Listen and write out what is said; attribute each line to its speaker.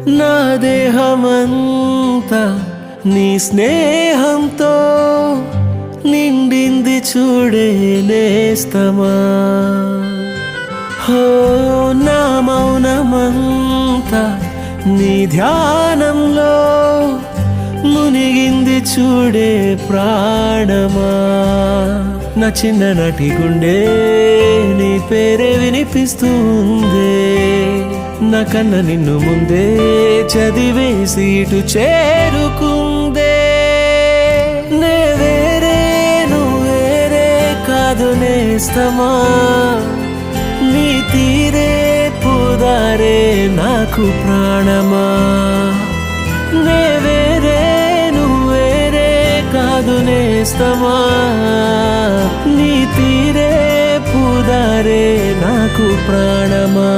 Speaker 1: నా దేహమంతా నీ స్నేహంతో నిండింది చూడే నేస్తమా. హో నా మౌనమంతా నీ ధ్యానంలో మునిగింది చూడే ప్రాణమా. నా చిన్ననాటి గుండె నీ పేరే వినిపిస్తుంది, నా కన్న నిన్ను ముందే చదివేసి ఇటు చేరుకుందే. నే వేరే నువ్వేరే కాదు నేస్తమా, నీ తీరే పుదారే నాకు ప్రాణమా. నే వేరే నువ్వేరే కాదు నేస్తమా, నీ తీరే పుదారే నాకు ప్రాణమా.